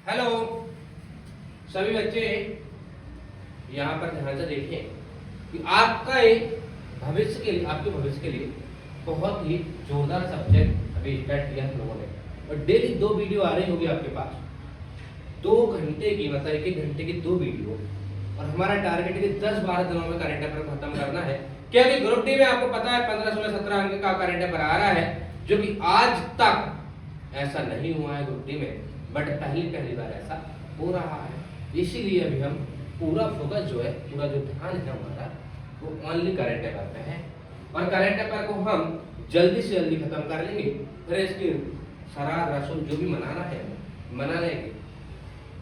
Hello सभी बच्चे, यहाँ पर ध्यान से देखें कि आपका एक भविष्य के लिए, आपके भविष्य के लिए बहुत ही जोरदार सब्जेक्ट अभी स्टार्ट किया हम लोगों ने, और डेली 2 वीडियो आ रही होगी आपके पास। 2 घंटे की, मतलब 1-1 घंटे की 2 वीडियो, और हमारा टारगेट है कि 10-12 दिनों में करंट अफेयर खत्म करना है। क्योंकि ग्रुप डी में आपको पता है 15-16-17 अंक का करंट अफेयर आ रहा है, जो कि आज तक ऐसा नहीं हुआ है ग्रुप डी में, बट पहली बार ऐसा हो रहा है। इसीलिए अभी हम पूरा फोकस जो है, पूरा जो ध्यान है हमारा, वो ओनली करंट अफेयर पे है, और करंट अफेयर को हम जल्दी से जल्दी खत्म कर लेंगे। फिर इसकी शरार रसूल जो भी मनाना है मना लेंगे।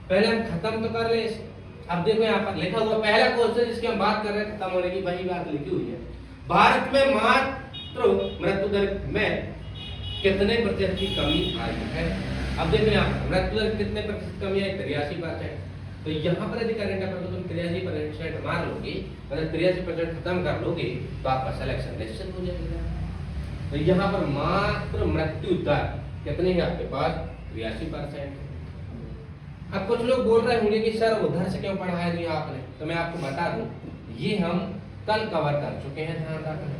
पहले हम खत्म तो कर ले इसे। अब देखो यहाँ पर लिखा हुआ पहला क्वेश्चन जिसकी हम बात कर रहे हैं, खत्म होने की वही बात लिखी हुई है। भारत में मातृ मृत्यु दर में कितने प्रतिशत की कमी आई है? अब देखो यहाँ मृत्यु दर कितने प्रतिशत कमी है? 83%। तो यहाँ पर यदि करंट अफेयर को तुम 83% मार लोगे, मतलब 83% खत्म कर लोगे, तो आपका सिलेक्शन निश्चित हो जाएगा। तो यहाँ पर मात्र मृत्यु दर कितनी है आपके पास? 83%। अब कुछ लोग बोल रहे होंगे कि सर उधर से क्यों पढ़ाया दिया आपने, तो मैं आपको बता दूं, ये हम कल कवर कर चुके हैं, ध्यान रखना।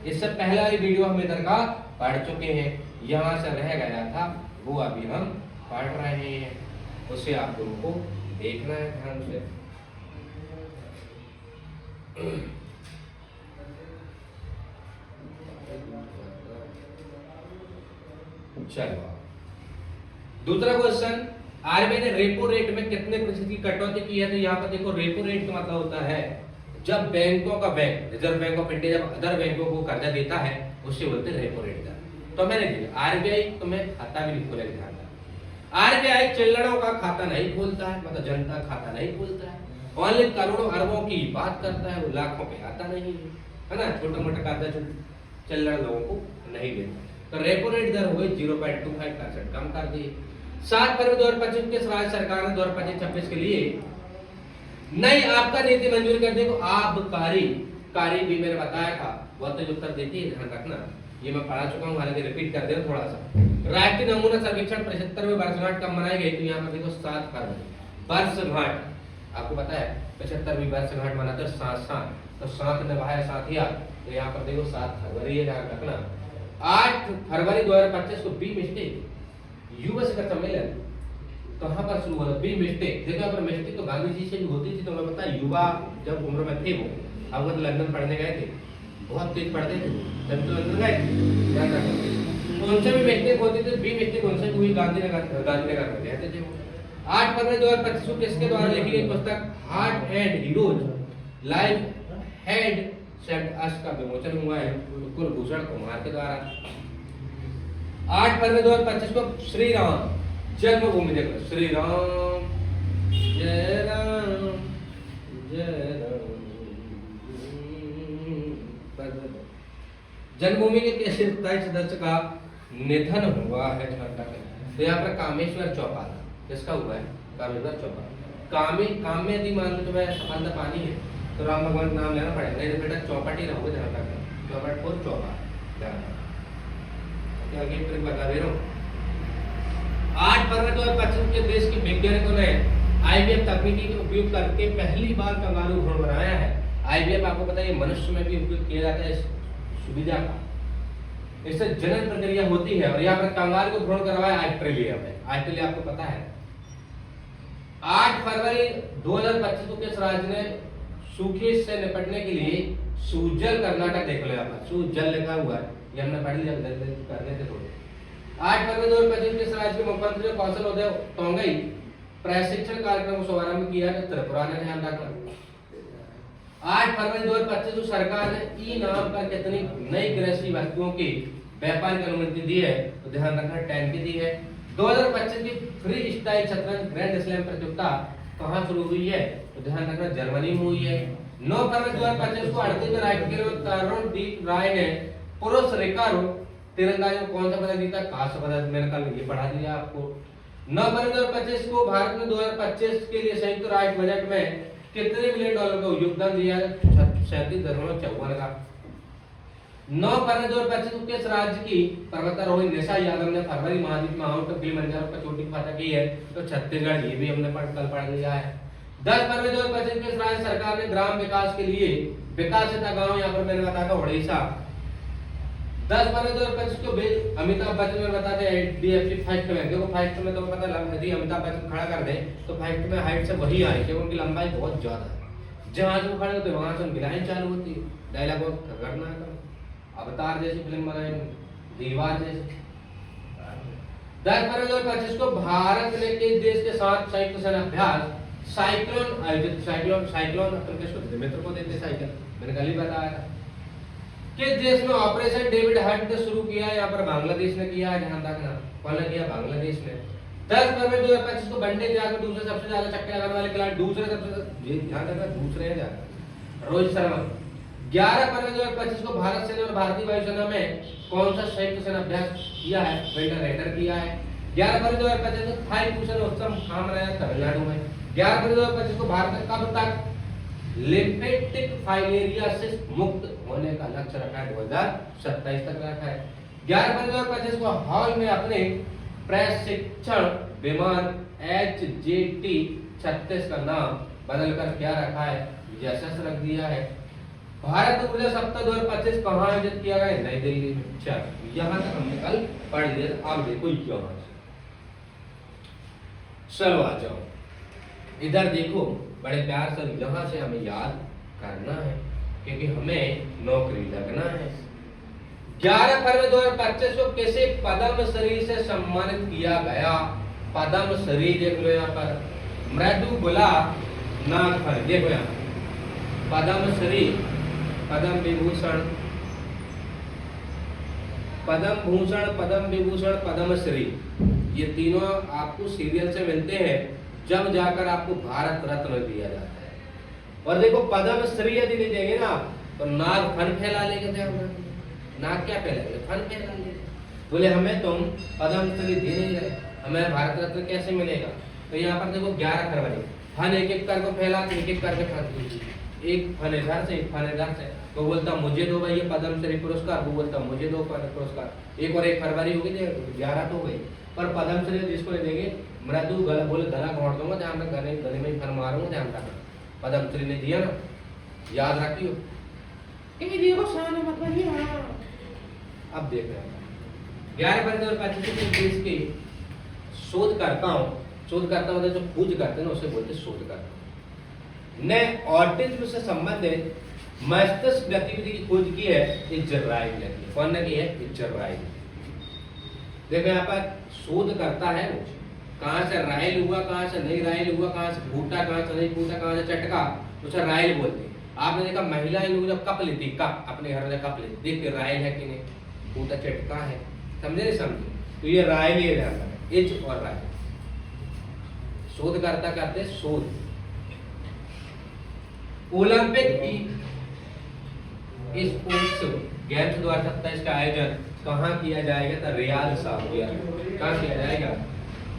इससे पहला ही वीडियो हम इधर का पढ़ चुके हैं, यहाँ से रह गया था वो अभी हम पढ़ रहे हैं, उसे आप लोगों को देखना है ध्यान से। चलो दूसरा क्वेश्चन, आरबीआई ने रेपो रेट में कितने प्रतिशत की कटौती की है? तो यहाँ पर देखो, रेपो रेट का मतलब होता है जब बैंकों का bank, reserve bank of India जब अदर बैंकों को कर्जा देता है, उसे बोलते हैं रेपो रेट दर। तो मैंने देखा आरबीआई, तो मैं खाता भी लिखो लग ध्यान। आरबीआई चिल्लड़ों का खाता नहीं खोलता है, मतलब जनता खाता नहीं खोलता है, ओनली करोड़ों अरबों की बात करता है, वो लाखों पे आता नहीं है ना। छोटा मोटा कर्जा चिल्लड़ लोगों को नहीं देता। तो रेपो रेट दर हो गई 0.25% कम कर दी। 7 फरवरी 2025 के राज्य सरकार ने 2025-26 के लिए नई आपका नीति मंजूर कर दी। आबकारी कारी भी मैंने बताया था, बहुत तेज उत्तर देती है, ध्यान रखना। ये मैं पढ़ा चुका हूँ, हालांकि रिपीट कर दे रहा थोड़ा सा। राष्ट्रीय नमूना सर्वेक्षण 75वीं वर्षगांठ कब मनाई गई? तो यहाँ पर देखो 7 फरवरी वर्षगांठ, आपको पता है 75वीं वर्षगांठ मनाते हैं 7 तो 7 निभाया साथिया, तो यहाँ पर देखो 7 फरवरी है, ध्यान रखना। 8 फरवरी 2025 को बी मिस्टेक यूएस का सम्मेलन कहाँ पर शुरू हुआ? Be mistake. देखो यहाँ पर मिस्टेक तो गांधी जी से भी होती थी, तो मैं पता युवा जब उम्र में थे वो, अब वो लंदन पढ़ने गए थे, बहुत तेज पढ़ते थे, जब तो लंदन गए ध्यान रखना, तो उनसे भी मिस्टेक होती थी। बी मिस्टेक उनसे हुई, गांधीनगर में कहते थे वो। 8 फरवरी 2025 को किसके द्वारा लिखी गई पुस्तक heart and heroes life had saved us का विमोचन हुआ है कुलभूषण कुमार के द्वारा। 8 फरवरी 2025 को श्री राम जन्मभूमि, देखो श्री राम जय राम जय राम जन्मभूमि के किस स्थायी सदस्य का निधन हुआ है? तो यहाँ पर कामेश्वर चौपाल, किसका हुआ है? कामेश्वर चौपाल। काम्य यदि मान लो तो मैं सफलता पानी है, तो राम भगवान नाम लेना पड़ेगा, नहीं तो बेटा चौपाटी रहोगे, ध्यान रखना। चौपाट को चौपाल, ध्यान रखना, आगे फिर बता दे रहा हूँ। 8 फरवरी 2025 के देश के वैज्ञानिकों ने आईवीएफ तकनीकी का उपयोग करके पहली बार कंगारू भ्रूण बनाया है। आईवीएफ आपको पता है मनुष्य में भी उपयोग किया जाता है इस सुविधा का, इससे जनन प्रक्रिया होती है, और यहाँ पर कंगारू को भ्रूण करवाया ऑस्ट्रेलिया में। ऑस्ट्रेलिया आपको पता है। 8 फरवरी 2025 को किस राज्य ने सूखे से निपटने के लिए सुजल कर्नाटक, देख लो यहाँ पर सुजल लिखा हुआ है, ये हमने पढ़ लिया करने थे थोड़े। 8 फरवरी 2025 किस राज्य के मुख्यमंत्री कौशल उदय तोंगई प्रशिक्षण कार्यक्रम को शुभारंभ किया? त्रिपुरा ने, ध्यान रखना। 8 फरवरी 2025 को सरकार ने ई नाम पर कितनी नई कृषि वस्तुओं की व्यापार की अनुमति दी है? तो ध्यान रखना 10 की दी है। 2025 की फ्री स्टाइल शतरंज ग्रैंड स्लैम प्रतियोगिता कहाँ शुरू हुई है? तो ध्यान रखना जर्मनी में हुई है। 9 फरवरी 2025 को 38वें राष्ट्रीय तरुणदीप राय ने पुरुष रिकर्व तीरंदाजी में कौन सा पदक जीता? कांस्य पदक। मैंने कल ये पढ़ा दिया आपको। 9 फरवरी 2025 को भारत ने 2025 के लिए संयुक्त राष्ट्र बजट में कितने $1 बिलियन का योगदान दिया है? 37.54 का। 9 फरवरी 2025 को किस राज्य की पर्वतारोही निशा यादव ने फरवरी माह में माउंट किलिमंजारो पर चोटी की फतह की है? तो छत्तीसगढ़, ये भी हमने कल पढ़ लिया है। 10 फरवरी 2025 को किस राज्य सरकार ने ग्राम विकास के लिए विकासिता गांव, यहाँ पर मैंने बताया था उड़ीसा। 10 फरवरी 2025 को अमिताभ बच्चन ने बताते हैं HDFC फर्स्ट में, देखो फर्स्ट में तो पता लग, यदि अमिताभ बच्चन खड़ा कर दे तो फर्स्ट में हाइट से वही आए क्योंकि उनकी लंबाई बहुत ज्यादा है। जहां जो खड़े होते वहां से उनकी लाइन चालू होती है, डायलॉग खतरनाक है, अवतार जैसी फिल्म बनाई, दीवार जैसी। 10 फरवरी 2025 को भारत ने किस देश के साथ संयुक्त सेना अभ्यास साइक्लोन आयोजित? साइक्लोन अपन किसको मित्र को देते साइकिल, मैंने कल ही बताया था। किस देश में ऑपरेशन डेविड हंट शुरू किया है? यहाँ पर बांग्लादेश ने किया है, ध्यान रखना। कौन ने किया? बांग्लादेश ने। 10 फरवरी 2025 को वनडे के आगे दूसरे सबसे ज्यादा छक्के लगाने वाले खिलाड़ी, दूसरे सबसे, ध्यान रखना दूसरे हैं ज्यादा, रोहित शर्मा। 11 फरवरी 2025 को भारत सेना और भारतीय वायुसेना में कौन सा संयुक्त सेना अभ्यास किया है? विंटर राइडर किया है। 11 फरवरी 2025 को थाई पूषण उत्सव कहाँ मनाया? तमिलनाडु में। 11 फरवरी 2025 को भारत कब तक लिम्फेटिक फाइलेरियासिस मुक्त होने का लक्ष्य रखा है? 2027 तक रखा है। 11 फरवरी 2025 को हाल में अपने प्रशिक्षण विमान HJT 36 का नाम बदलकर क्या रखा है? यशस रख दिया है। भारत ऊर्जा सप्ताह 2025 कहाँ आयोजित किया गया? नई दिल्ली में। चलो यहाँ तक हमने कल पढ़ लिया, अब देखो यहाँ से चलो आ जाओ इधर देखो, बड़े प्यार से यहाँ से हमें याद करना है क्योंकि हमें नौकरी लगना है। 11 फरवरी 2025 को किसे पद्मश्री से सम्मानित किया गया? पद्मश्री देख लो यहाँ पर, मृदुला नागफल, देखो यहाँ पद्मश्री, पद्म विभूषण, पद्म भूषण, पद्म विभूषण, पद्मश्री, ये तीनों आपको सीरियल से मिलते हैं, जब जाकर आपको भारत रत्न दिया जाता है। और देखो पद्मश्री यदि नहीं देंगे ना तो नाग फन फैला लेंगे, नाग क्या फैलाएंगे? फन फैला लेंगे। बोले हमें तुम पद्मश्री दे नहीं रहे, हमें भारत रत्न कैसे मिलेगा? तो यहाँ पर देखो 11 फरवरी फन एक एक करके फैला, एक एक करके फन, एक फन इधर से, एक फन इधर से, वो बोलता मुझे दो भाई ये पद्मश्री पुरस्कार, वो बोलता मुझे दो पुरस्कार। एक और 1 फरवरी होगी, 11 तो हो गई, पर पद्मश्री जिसको नहीं देंगे, मृदु गला बोले गला घोट दूंगा, ध्यान रख, गले गले में फन मारूंगा, ध्यान रखना। पद्मश्री ने दिया ना, याद रखियो, देखो शान मतलब ही। हाँ अब देख रहे हैं 11 फरवरी 2025 देश के शोधकर्ताओं मतलब जो खोज करते हैं ना उसे बोलते शोधकर्ता ने ऑटिज्म से संबंधित मस्तिष्क गतिविधि की खोज की है इजराइल ने। कौन ने की है? इजराइल। देखो यहाँ पर शोध करता है वो, कहाँ से राइल हुआ, कहाँ से नहीं राइल हुआ, कहाँ से फूटा, कहाँ से नहीं फूटा, कहाँ से चटका, उसे राइल बोलते हैं। आपने देखा महिलाएं लोग जब कप लेती, कप अपने घर में कप लेती, देखते राइल है कि नहीं, फूटा चटका है, समझे नहीं समझे? तो ये राइल ही रहता है, इज और राइल। शोधकर्ता करते शोध। ओलंपिक स्पोर्ट्स गेम्स 2027 का आयोजन कहाँ किया जाएगा? तो रियाद सऊदी अरब। कहाँ किया जाएगा?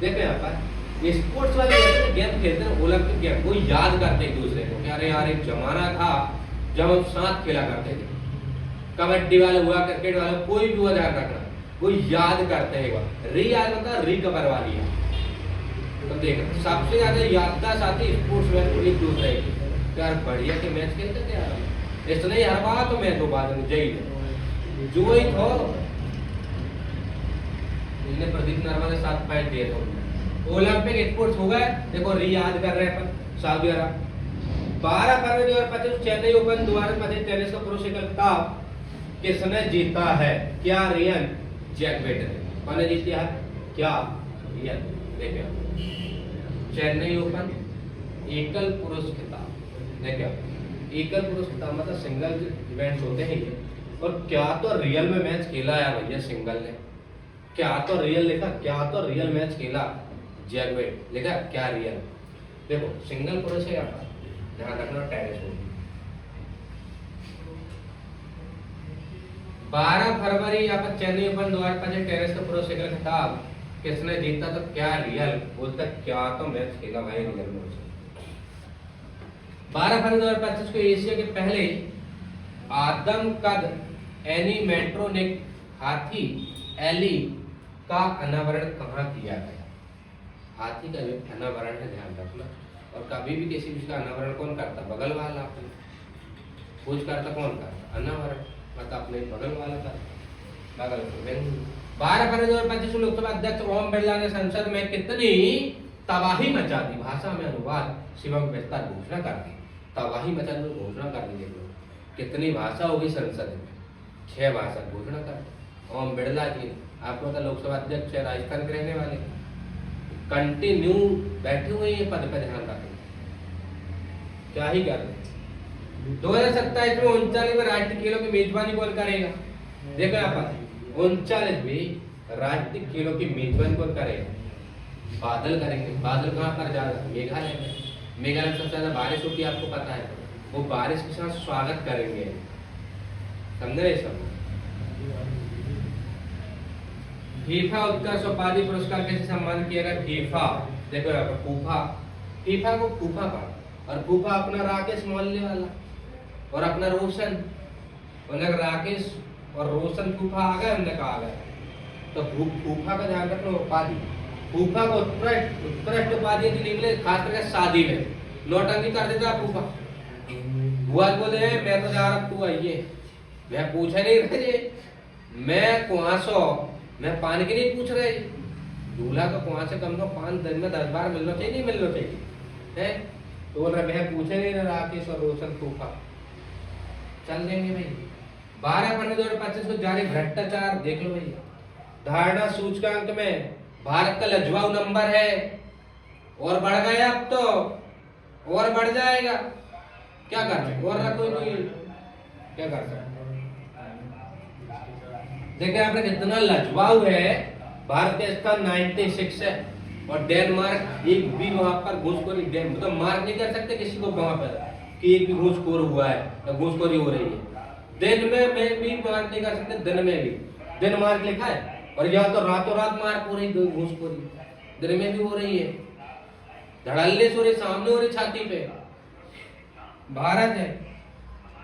देखो यहाँ पर स्पोर्ट्स वाले गेम खेलते हैं, ओलंपिक गेम, वो याद करते एक दूसरे को। अरे यार एक जमाना था जब हम साथ खेला करते थे, कबड्डी वाले हुआ, क्रिकेट वाले, कोई भी हुआ, ध्यान रखना, वो याद करते हैं। रियाद मतलब रिकवर वाली है। तो देखो सबसे ज्यादा याददाश्त आती स्पोर्ट्स में एक दूसरे की, यार बढ़िया के मैच खेलते थे यार, इसलिए हर बार तो मैं 2 बार जई जो ही थो इन्हें प्रदीप नरवा ने 7 पॉइंट दिए थे। ओलंपिक स्पोर्ट्स हो गए, देखो रियाद कर रहे हैं अपन सऊदी अरब। 12 फरवरी 2025 चेन्नई ओपन 2025 टेनिस का पुरुष एकल खिताब किसने जीता है? क्या रियन जैकवेट ने। कौन ने जीती है? क्या रियन। देखिए चेन्नई ओपन एकल पुरुष खिताब, देखिए एकल पुरुष खिताब मतलब सिंगल इवेंट्स होते हैं ये, और क्या तो रियल में मैच खेला है भैया सिंगल ने, क्या तो रियल लिखा, क्या तो रियल मैच खेला जैकवेट लिखा, क्या रियल। देखो सिंगल पुरुष है यहाँ पर, ध्यान रखना टेनिस होगी। 12 फरवरी यहाँ पर चेन्नई ओपन 2025 टेनिस का पुरुष एकल खिताब किसने जीता? तो क्या रियल बोलता, क्या तो मैच खेला भाई रियल में। 12 फरवरी 2025 को एशिया के पहले आदमकद एनीमेट्रोनिक हाथी एली का अनावरण कहाँ किया गया? हाथी का जो अनावरण है ध्यान रखना। और कभी भी किसी चीज का अनावरण कौन करता? बगल वाला। अपने पूछ करता कौन करता? अनावरण, मतलब अपने बगल वाला करता। बगल 12 फरवरी 2025 लोकसभा अध्यक्ष ओम बिरला ने संसद में कितनी तबाही मचा दी? भाषा में अनुवाद शिवम विस्तार घोषणा कर दी। तबाही मचा दी घोषणा कर दी। देखो कितनी भाषा होगी संसद में? 6 भाषा घोषणा कर दी। ओम बिरला जी आप लोग का लोकसभा अध्यक्ष है, राजस्थान के रहने वाले, कंटिन्यू बैठे हुए ये पद पर, ध्यान रखें क्या ही कर रहे। 2027 में 39वें राष्ट्रीय खेलों की मेजबानी कौन करेगा? देखो यहाँ पर 39वें राष्ट्रीय खेलों की मेजबानी कौन करेगा? बादल करेंगे। बादल कहाँ पर जाएगा? मेघालय में। मेघालय में सबसे ज्यादा बारिश होती है, आपको पता है। वो बारिश के साथ स्वागत करेंगे, समझ रहे सब। फीफा उत्कर्ष उपाधि पुरस्कार कैसे सम्मान किया गया? फीफा देखो यहाँ पर फूफा, फीफा को फूफा का, और फूफा अपना राकेश मोहल्ले वाला और अपना रोशन, उन्हें राकेश और रोशन फूफा आ गए, उन्हें कहा गया। तो फूफा का ध्यान रखना उपाधि। फूफा को उत्कृष्ट उपाधि निकले, खास करके शादी में नौटंकी कर देता फूफा। बुआ बोले मैं तो जा रहा, तू आइए। मैं पूछा नहीं रहे, मैं कुआसो, मैं पान के नहीं पूछ रहे। दूल्हा का कुआं से कम 5 दिन में 10 बार मिलना चाहिए, नहीं मिलना चाहिए है? तो बोल रहे मैं पूछे नहीं ना राकेश और रोशन फूफा। चल देंगे भाई। 12 फरवरी 2025 को जारी भ्रष्टाचार देख लो भैया। धारणा सूचकांक में भारत का लज्जाऊ नंबर है, और बढ़ गया अब तो, और बढ़ जाएगा। क्या कर सकते और रखो नहीं, क्या कर सकते? देखिए आपने कितना लज्जाऊ है। भारत का स्थान 96 है, और डेनमार्क एक भी वहां पर घूसखोरी, मतलब मार्क नहीं कर सकते किसी को वहां पर कि एक भी घूसखोर हुआ है या घूसखोरी हो रही है। दिन में भी मार्क नहीं कर सकते, दिन में भी दिन मार्क लिखा है, और यहाँ तो रातों रात मार्क हो रही घूसखोरी, दिन में भी हो रही है। धड़ल्ले से हो रही, सामने हो रही, छाती पे। भारत है।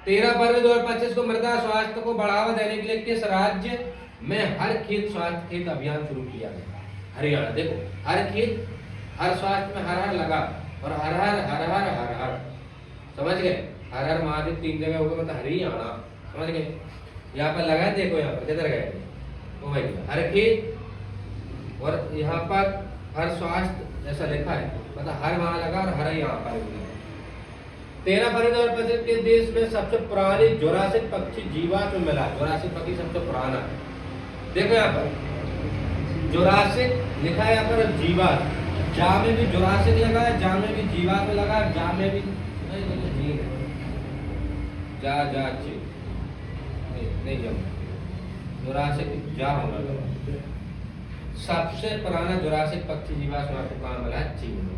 13 फरवरी 2025 को मृदा स्वास्थ्य को बढ़ावा देने के लिए किस राज्य में हर खेत स्वास्थ्य खेत अभियान शुरू किया गया? हरियाणा। देखो हर खेत, हर स्वास्थ्य में हर हर लगा, और हर हर हर हर हर हर, समझ गए? हर हर महादेव 3 जगह हो गए, मतलब हरियाणा, समझ गए? यहाँ पर लगा, देखो यहाँ पर किधर गए तो भाई हर खेत, और यहाँ पर हर स्वास्थ्य जैसा लिखा है, मतलब हर वहां लगा और हर यहाँ पर। 13 फरवरी 2025 के देश में सबसे पुरानी जुरासिक पक्षी जीवाश्म में मिला। जुरासिक पक्षी सबसे पुराना है। देखो यहाँ पर जुरासिक लिखा है, यहाँ पर जीवाश्म, जा में भी जुरासिक लगा है, जा में भी जीवाश्म लगा है, जा में भी जा जा नहीं जम जुरासिक जा होगा। सबसे पुराना जुरासिक पक्षी जीवाश्म आपको कहाँ मिला है? चीन में।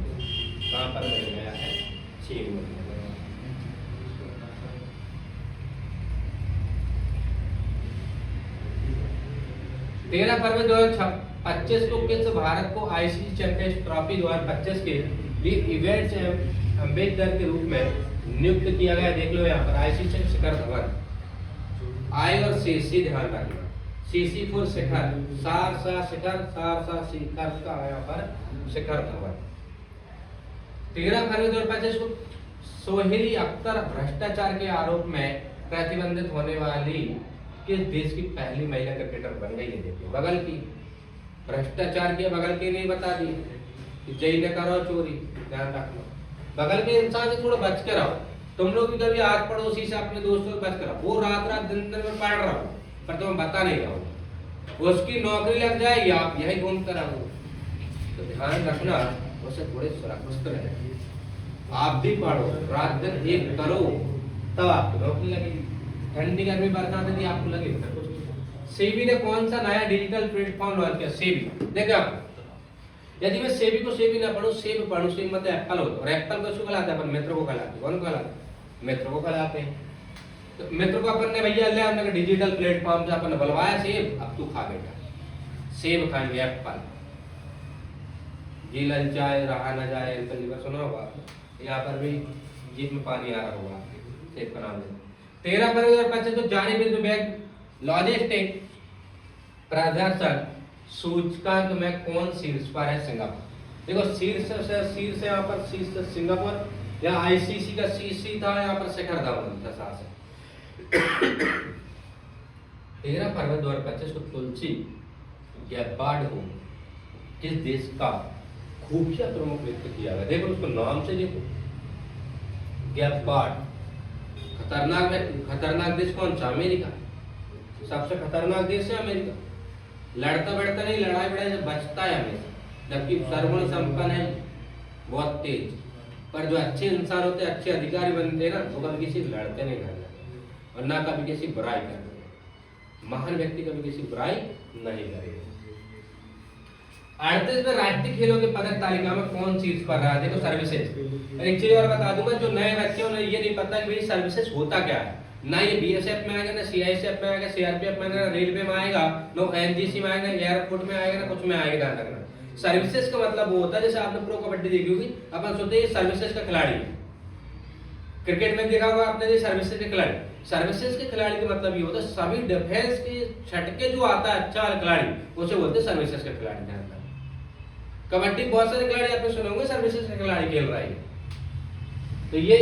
कहाँ पर मिल गया है? चीन में। 13 फरवरी 2025 को किस भारत को आईसीसी चैंपियंस ट्रॉफी 2025 के लिए इवेंट्स एम्बेसडर के रूप में नियुक्त किया गया? देख लो यहाँ पर आईसीसी शिखर धवन, आई और सी ध्यान रखना। सीसी फॉर शिखर, सारसा शिखर, सारसा शिखर का यहाँ पर शिखर धवन। 13 फरवरी 2025 को सोहेली अख्तर भ्रष्टाचार के आरोप में प्रतिबंधित होने वाली किस देश की पहली महिला क्रिकेटर बन गई है? देखिए बगल की, भ्रष्टाचार किया बगल के, नहीं बता दी कि जय ने करो चोरी, ध्यान रखना। बगल के इंसान से थोड़ा बच के रहो। तुम लोग भी कभी आस पड़ोसी से, अपने दोस्तों से बच कर रहो। वो रात रात दिन दिन में पढ़ रहा हो, पर तुम बता नहीं रहो, उसकी नौकरी लग जाएगी, आप यही घूमते रहो। तो ध्यान रखना, उसे थोड़े सुरक्षित रहे। आप भी पढ़ो, रात दिन एक करो, तब आपको नौकरी लगेगी। ठंडी गर्मी बरसात यदि आपको लगे कुछ। सेबी ने कौन सा नया डिजिटल प्लेटफॉर्म लॉन्च किया? सेबी। देखो आप, यदि मैं सेबी को सेबी ना पढ़ूं, सेब पढ़ूं, सेब मतलब एप्पल होता है, और एप्पल को कहलाता है? अपन मित्र को कहलाते हैं। कौन कहलाते हैं? मित्र को कहलाते हैं। तो मित्र को अपन ने भैया ले हमने डिजिटल प्लेटफॉर्म से अपन ने बुलवाया, सेब अब तू खा बेटा। सेब खाएंगे, एप्पल। जी ललचाए रहा न जाए, पहली बार सुना होगा, यहाँ पर भी जीभ में पानी आ रहा होगा, सेब का नाम ले। 13 फरवरी 2025 को जानी विश्व बैंक लॉजिस्टिक प्रदर्शन सूचकांक में कौन शीर्ष पर है? सिंगापुर। देखो शीर्ष यहाँ पर शीर्ष सिंगापुर, या आईसीसी का सीसी था, यहाँ पर शिखर धवन था साथ से। 13 फरवरी 2025 को तुलसी गैबार्ड को किस देश का खुफिया प्रमुख नियुक्त किया गया? देखो उसको नाम से देखो, गैबार्ड। खतरनाक देश कौन सा? अमेरिका। सबसे खतरनाक देश है अमेरिका। लड़ता बैठता नहीं, लड़ाई बड़ाई से बचता है हमेशा, जबकि सर्वगुण संपन्न है, बहुत तेज। पर जो अच्छे इंसान होते हैं, अच्छे अधिकारी बनते हैं ना, वो कभी किसी लड़ते नहीं करते और ना कभी किसी बुराई करते। महान व्यक्ति कभी किसी बुराई नहीं करेगा। 38वें राष्ट्रीय खेलों के पदक तालिका में कौन शीर्ष पर रहा? देखो सर्विसेज। एक चीज और बता दूंगा, जो नए बच्चे उन्हें ये नहीं पता कि भाई सर्विसेज होता क्या है। ना ये बीएसएफ में आएगा, ना सीआईएसएफ में आएगा, सीआरपीएफ में आएगा, ना रेलवे में आएगा, ना एनजीसी में आएगा, एयरपोर्ट में आएगा, ना कुछ में आएगा। ध्यान रखना, सर्विसेज का मतलब वो होता है, जैसे आपने प्रो कबड्डी देखी होगी, अपन सोचते हैं सर्विसेज का खिलाड़ी है। क्रिकेट में देखा होगा आपने, ये सर्विसेज के खिलाड़ी। सर्विसेज के खिलाड़ी का मतलब ये होता है सभी डिफेंस के छटके जो आता है अच्छा खिलाड़ी, उसे बोलते हैं सर्विसेज के खिलाड़ी। ध्यान रखना, कबड्डी बहुत सारे खिलाड़ी आपने सुने होंगे सर्विसेज के खिलाड़ी खेल रहा है। तो ये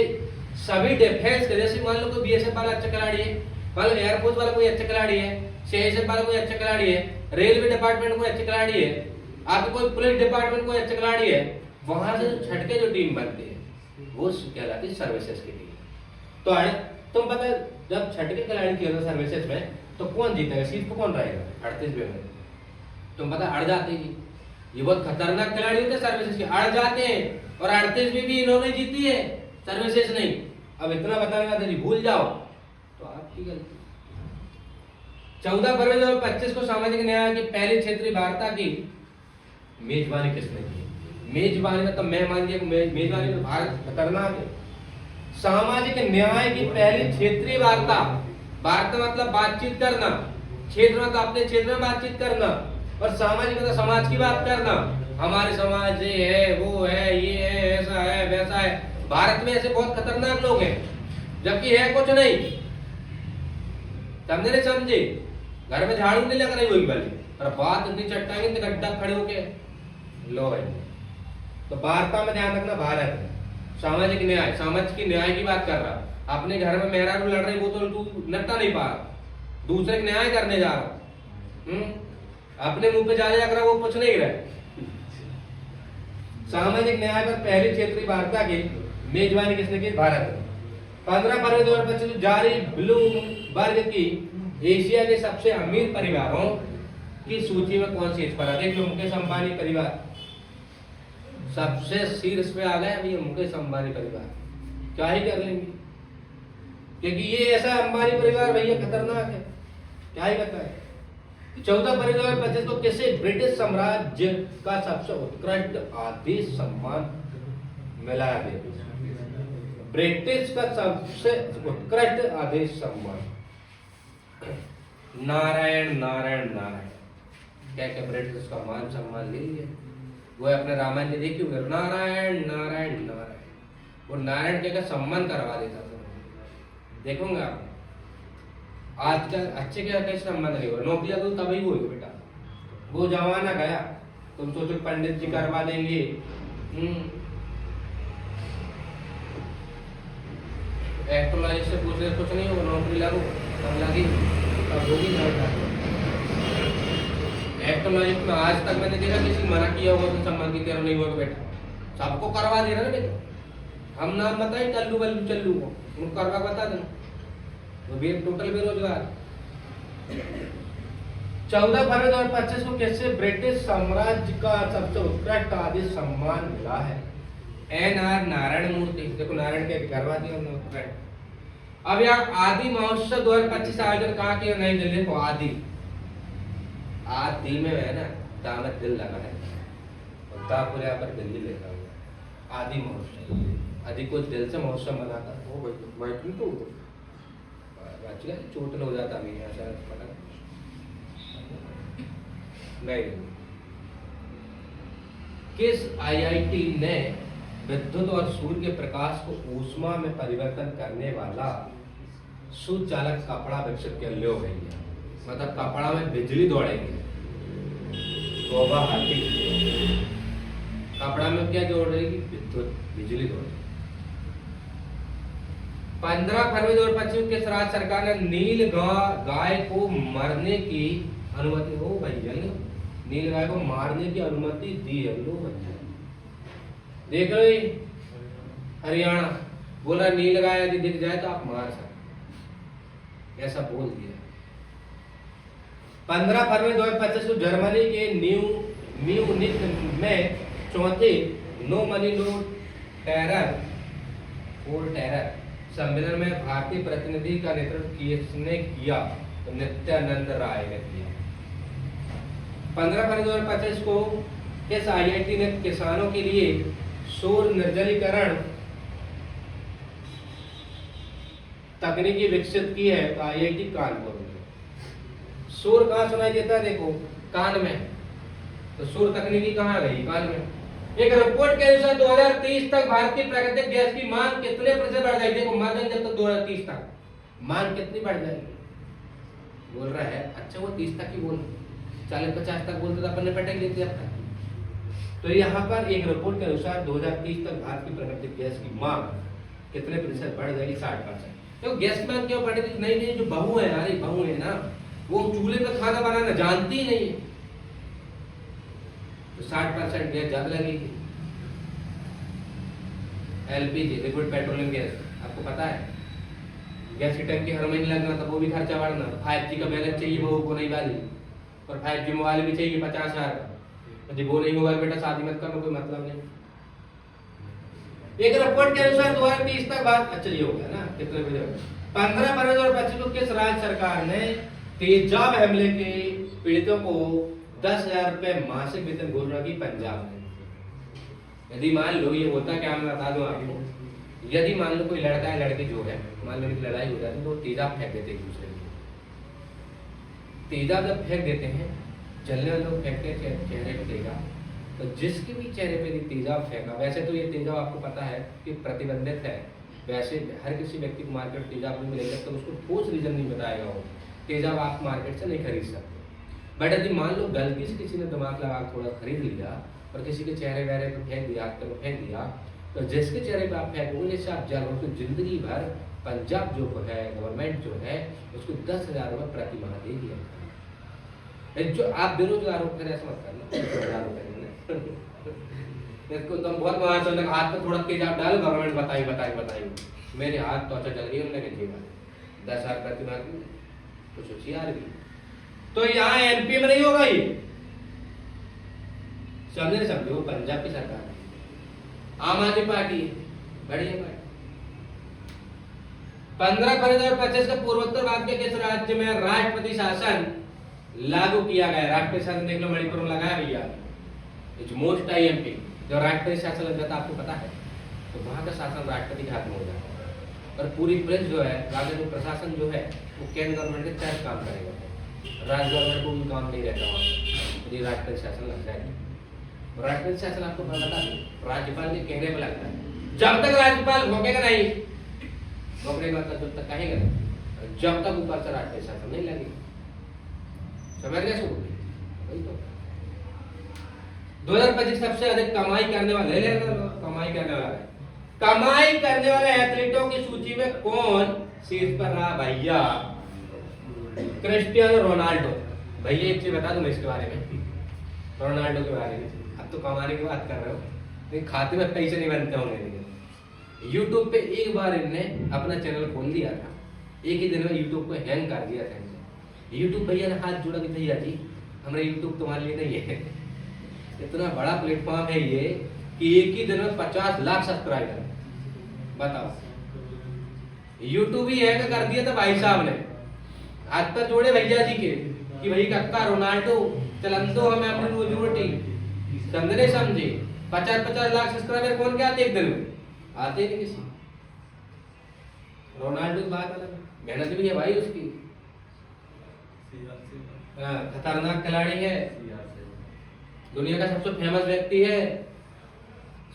सभी डिफेंस के, जैसे मान लो कोई बीएसएफ वाला अच्छा खिलाड़ी है, मान लो एयरफोर्स वाला कोई अच्छा खिलाड़ी है, सीआईएसएफ वाला कोई अच्छा खिलाड़ी है, रेलवे डिपार्टमेंट कोई अच्छा खिलाड़ी है, आपके कोई पुलिस डिपार्टमेंट कोई अच्छा खिलाड़ी है, वहां से छटके जो टीम बनती है वो कहलाती है सर्विसेज की टीम। तो तुम पता है जब छटके खिलाड़ी खेल रहे सर्विसेज में तो कौन जीतेगा? सीट पर कौन रहेगा? 38वें में तुम पता अड़ जाते ही, ये बहुत खतरनाक खिलाड़ी होते हैं सर्विसेज के, अड़ जाते हैं। और 38वीं भी इन्होंने जीती है, सर्विसेज नहीं। अब इतना बताने का था, भूल जाओ तो आपकी गलती। 14 फरवरी 2025 को सामाजिक न्याय की पहली क्षेत्रीय वार्ता की मेजबानी किसने की? मेजबानी मतलब मेहमानजी, मेजबानी में भारत खतरनाक है। सामाजिक न्याय की पहली क्षेत्रीय वार्ता, वार्ता मतलब बातचीत करना, क्षेत्र मतलब अपने क्षेत्र में बातचीत करना, और सामाजिक मतलब समाज की बात करना। हमारे समाज ये है, वो है, ये है, ऐसा है, वैसा है। भारत में ऐसे बहुत खतरनाक लोग हैं, जबकि है कुछ नहीं। समझे नहीं समझे? घर में झाड़ू नहीं लग रही होगी वाली, और बात इतनी चट्टाएंगे तो गड्ढा खड़े होके लो भाई। तो वार्ता में ध्यान रखना, भारत सामाजिक न्याय, समाज की न्याय की बात कर रहा। अपने घर में मेहरारू लड़ रही, वो तो तू नट्टा नहीं पा, दूसरे का न्याय करने जा रहा। अपने मुंह पे जा कर वो कुछ नहीं रहे। सामाजिक न्याय पर पहली क्षेत्रीय वार्ता की मेजबानी किसने की? भारत। 15 फरवरी 2025 जारी ब्लूमबर्ग की एशिया के सबसे अमीर परिवारों की सूची में कौन शीर्ष पर है? देख लो, मुकेश अंबानी परिवार सबसे शीर्ष पे आ गए। अभी मुकेश अंबानी परिवार क्या ही कर लेंगे, क्योंकि ये ऐसा अंबानी परिवार भैया खतरनाक है, क्या ही बताए। 14 फरवरी 2025 को किसे ब्रिटिश साम्राज्य का सबसे उत्कृष्ट आदेश सम्मान मिला है? ब्रिटिश का सबसे उत्कृष्ट आदेश सम्मान नारायण नारायण नारायण। क्या क्या ब्रिटिश का मान सम्मान ले लिया, वो अपने रामायण में देखी होगी, नारायण नारायण नारायण। वो नारायण के का सम्मान करवा देता था। देखोगे आप आजकल अच्छे के कैसे सम्मान नहीं हो, नौकरियां तो तभी होगी बेटा, वो जमाना गया। तुम सोचो पंडित जी करवा देंगे, एस्ट्रोलॉजी से पूछ रहे कुछ नहीं हो, नौकरी लागू तब लगी तब होगी। एस्ट्रोलॉजी में आज तक मैंने देखा किसी मना किया होगा तो सम्मान की तरह नहीं हुआ बेटा, सबको करवा दे रहा ना बेटा। हम नाम बताए टल्लू बल्लू चल्लू को, उनको करवा बता देना, वो भी टोटल बेरोजगार। 14 फरवरी 2025 को कैसे ब्रिटिश साम्राज्य का सबसे उत्कृष्ट आदेश सम्मान मिला है? NR नारायण मूर्ति। देखो नारायण के करवा दिया हमने उत्कृष्ट। अब यार आदि महोत्सव 2025 आयोजन कहाँ किया? नई दिल्ली को। आदि में है ना, दामद दिल लगा है, दापुरे पर दिल्ली लिखा हुआ। आदि महोत्सव, आदि को दिल से महोत्सव मनाता वो बैठ तो चोट हो जाता भी ऐसा नहीं। किस IIT ने विद्युत और सूर्य के प्रकाश को ऊष्मा में परिवर्तन करने वाला सुचालक कपड़ा विकसित कर लिया भैया? मतलब कपड़ा में बिजली दौड़ेगी, तौबा हाथी, कपड़ा में क्या दौड़ रहेगी? विद्युत, बिजली दौड़ेगी। 15 फरवरी 2025 के राज्य सरकार ने नील गाय को मरने की अनुमति, हो भैया नील गाय को मारने की अनुमति दी है। लो भैया देख लो, हरियाणा बोला नील गाय यदि दिख जाए तो आप मार सकते, ऐसा बोल दिया। 15 फरवरी 2025 को जर्मनी के म्यूनिख में चौथे नो मनी नो टेरर सम्मेलन में भारतीय प्रतिनिधि का नेतृत्व किसने किया? तो नित्यानंद राय ने किया। 15 फरवरी 2025 को किस IIT ने किसानों के लिए सौर निर्जलीकरण तकनीकी विकसित की है? तो IIT कानपुर में। सौर कहाँ सुनाई देता है? देखो कान में, तो सौर तकनीकी कहाँ गई? कान में। एक रिपोर्ट के अनुसार 2030 तक भारत की प्राकृतिक गैस की मांग कितने प्रतिशत बढ़ जाएगी? देखो मर जाएंगे जब तक 2030 तक मांग कितनी बढ़ जाएगी? बोल रहा है अच्छा वो 30 तक ही बोल, 40-50 तक बोलते तो अपन ने पटक लेते अब तक। तो यहाँ पर एक रिपोर्ट के अनुसार 2030 तक भारत की प्राकृतिक गैस की मांग कितने प्रतिशत बढ़ जाएगी? 60%। तो गैस की मांग क्यों बढ़ रही? नहीं नहीं, जो बहू है, अरे बहू है ना, वो चूल्हे पे खाना बनाना जानती ही नहीं है, तो 60% गैस ज्यादा लगेगी। LPG लिक्विड पेट्रोलियम गैस, आपको पता है गैस की टंकी हर महीने लगना, तो वो भी खर्चा बढ़ना। 5G का बैलेंस चाहिए बहू को नई वाली, और 5G मोबाइल भी चाहिए 50,000 का। यदि वो नहीं मोबाइल बेटा शादी मत करना, कोई मतलब नहीं। एक रिपोर्ट के अनुसार 2030 तक बात, अच्छा ये हो गया ना कितने बजे? 15 फरवरी 2025 को किस राज्य सरकार ने तेजाब हमले के पीड़ितों को 10,000 रुपए मासिक वेतन घोषणा की? पंजाब ने। यदि मान लो ये होता, क्या मैं बता दूं आपको, यदि मान लो कोई लड़का है लड़की जो है, मान लो लड़ाई हो जाती है तो तेजाब फेंक देते एक दूसरे को। तेजाब जब फेंक देते हैं, जलने वाले लोग फेंकते हैं चेहरे पे तेजाब, तो जिसके भी चेहरे पे तेजाब फेंका, वैसे तो ये तेजाब आपको पता है कि प्रतिबंधित है, वैसे हर किसी व्यक्ति को मार्केट तेजाब नहीं मिलेगा, तो उसको ठोस रीजन नहीं बताएगा वो तेजाब आप मार्केट से नहीं खरीद सकते। बट यदि मान लो गलती से किसी ने दिमाग लगा थोड़ा खरीद लिया और किसी के चेहरे वहरे पे फेंक दिया, हाथ पे फेंक दिया, तो जिसके चेहरे पे आप फेंकोगे जैसे आप जल रहे हो, जिंदगी भर पंजाब जो है गवर्नमेंट जो है उसको 10,000 रुपये प्रति माह देगी। जो आप बेरोजगार हो फिर ऐसा मत करना, इसको तुम बहुत वहां चल हाथ पे थोड़ा तेजाब डालो, गवर्नमेंट बताई मेरे हाथ तो अच्छा चल रही है, उन्होंने जीवा 10,000 प्रति माह की, तो सोचिए यार भी। तो यहाँ MP में नहीं होगा ये, समझे वो पंजाब की सरकार है, आम आदमी पार्टी बढ़िया पार्टी। 15 फरवरी 2025 का पूर्वोत्तर भारत के किस राज्य में राष्ट्रपति शासन लागू किया गया? राष्ट्रपति शासन देख लो, मणिपुर में लगाया भैया, इट्स मोस्ट IMP। जब राष्ट्रपति शासन लग जाता आपको पता है, तो वहां का शासन राष्ट्रपति के हाथ में हो जाता है, और पूरी पुलिस जो है, राज्य जो प्रशासन जो है, वो केंद्र गवर्नमेंट के तहत काम करेगा, राज्य गवर्नमेंट को भी काम नहीं रहता वहाँ, यदि राष्ट्रपति शासन लग जाए। राष्ट्रपति शासन आपको बता दें राज्यपाल के कहने पर लगता है, जब तक राज्यपाल भोगेगा नहीं, भोगने का मतलब जब तक कहेगा नहीं, जब तक ऊपर से राष्ट्रपति शासन नहीं लगेगा। समझ गए? वही तो 2025 सबसे अधिक कमाई करने वाले कमाई करने वाले एथलीटों की सूची में कौन शीर्ष पर रहा भैया? Cristiano Ronaldo. भैया एक चीज बता दूं मैं इसके बारे में, रोनाल्डो के बारे में। अब तो कमाने की बात कर रहे हो, लेकिन खाते में पैसे नहीं बनते होंगे, लेकिन यूट्यूब पे एक बार इनने अपना चैनल खोल दिया था, एक ही दिन में यूट्यूब को हैंग कर दिया था। यूट्यूब भैया ने हाथ जोड़ा कि भैया जी हमारा यूट्यूब तुम्हारे लिए नहीं है, इतना बड़ा प्लेटफॉर्म है ये कि एक ही दिन में 50 लाख सब्सक्राइबर, बताओ। यूट्यूब ही हैंग कर दिया था भाई साहब ने, हाथ पर जोड़े भैया जी के कि भाई कक्का रोनाल्डो चलन दो हमें अपनी रोजी रोटी, समझे समझे। 50-50 लाख सब्सक्राइबर कौन के आते एक दिन में? आते नहीं किसी। रोनाल्डो की बात अलग, मेहनत भी है भाई उसकी, खतरनाक खिलाड़ी है, दुनिया का सबसे फेमस व्यक्ति है।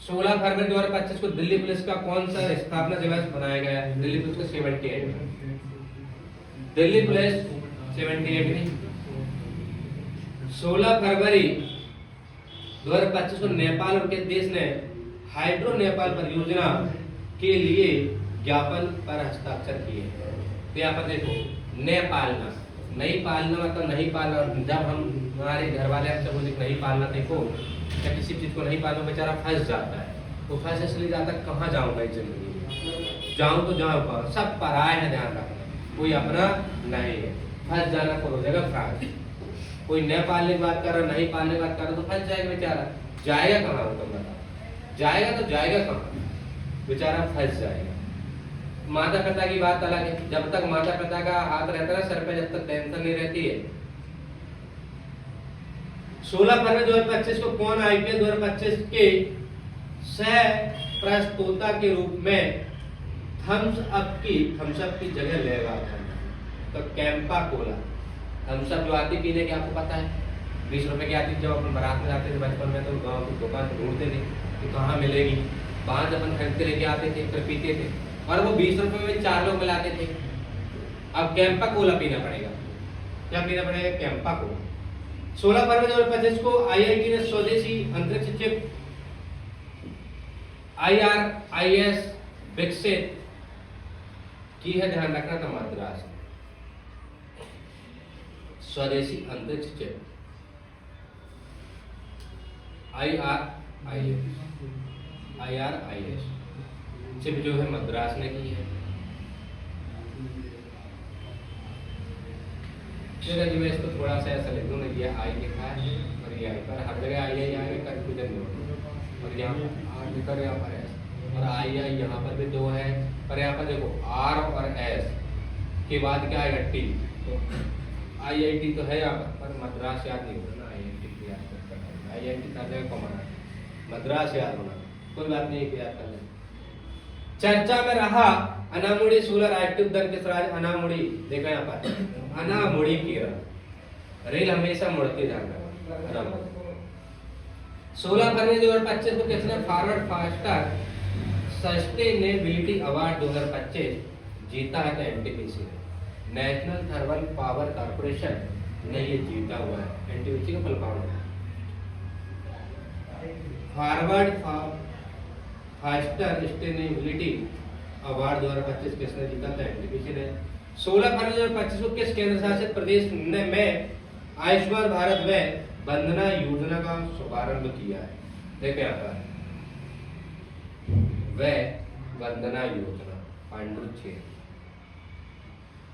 16 फरवरी 2025 को दिल्ली पुलिस का कौन सा स्थापना दिवस मनाया गया? दिल्ली पुलिस का 78। दिल्ली पुलिस 78 में 16 फरवरी 2025 को नेपाल और के देश ने हाइड्रो नेपाल परियोजना के लिए ज्ञापन पर हस्ताक्षर किए। तो यहाँ पर देखो, न पालना, नहीं पालना मतलब नहीं पालना। जब हम हमारे घर वाले हमसे बोले नहीं पालना, देखो या किसी चीज को नहीं पालना, बेचारा फंस जाता है। तो फंस इसलिए जाता, कहाँ जाऊंगा इस जिंदगी में, जाऊं तो जाऊं कहाँ, सब पराया है, ध्यान रखना, कोई अपना नहीं है। फंस जाना को हो जाएगा फ्रांस। कोई न पालने की बात कर रहा, नहीं पालने की बात कर रहा, तो फंस जाएगा बेचारा। जाएगा कहाँ, तुम बताओ, जाएगा तो जाएगा कहाँ, बेचारा फंस जाएगा। माता पिता की बात अलग है, जब तक माता पिता का हाथ रहता है सर पे, जब तक टेंशन नहीं रहती है। 16 फरवरी 2025 को कौन आईपीएल 2025 के सह प्रस्तोता के रूप में थम्स अप की जगह लेगा? तो कैंपा कोला, थम्स अप जो आती पीने की, आपको पता है 20 रुपए की आती। जब अपन बारात में जाते थे बचपन में, तो गांव की दुकान पर ढूंढते थे कि कहाँ मिलेगी, 5 अपन खरीदते लेके आते थे, फिर पीते थे, और वो 20 रुपए में 4 लोग मिलाते थे। अब कैंपा कोला पीना पड़ेगा। क्या पीना पड़ेगा? कैंपा कोला। 16 फरवरी 2025 को आईआईटी ने स्वदेशी अंतरिक्ष चिप IRIS विकसित की है, ध्यान रखना था, मद्रास स्वदेशी अंतरिक्ष चिप IRIS चिप जो है मद्रास ने की है। मैं इसको थोड़ा सा ऐसा लिख दूंगा, ये आई लिखा है और ये आई, पर हर जगह आई कंफ्यूजन नहीं होगा। और यहाँ पर लिखा है, यहाँ पर एस, और आई यहाँ पर भी 2 है, पर यहाँ पर देखो R और S के बाद क्या आएगा? T। तो IIT तो है यहाँ पर मद्रास याद नहीं होगा ना, IIT याद करना, IIT कर देगा कमाना, मद्रास याद होना, कोई बात नहीं, याद कर लें। चर्चा में रहा अनामुड़ी सोलर एक्टिव दर के साथ अनामुड़ी, देखा यहाँ पर अनामुड़ी की रेल हमेशा मुड़ती जाना। 16 फरवरी 2025 को किसने फॉरवर्ड फास्टर सस्टेनेबिलिटी अवार्ड 2025 जीता है? तो एनटीपीसी ने, नेशनल थर्मल पावर कॉर्पोरेशन ने ये जीता हुआ है। एनटीपीसी का फुल फॉर्म है फॉरवर्ड फास्टर सस्टेनेबिलिटी अवार्ड 2025 किसने जीता था? एनटीपीसी ने। 16 फरवरी 2025 को किस केंद्र शासित प्रदेश ने में आयुष्मान भारत व वंदना योजना का शुभारंभ किया है? देखिए यहाँ पर व वंदना योजना पांडुचेरी।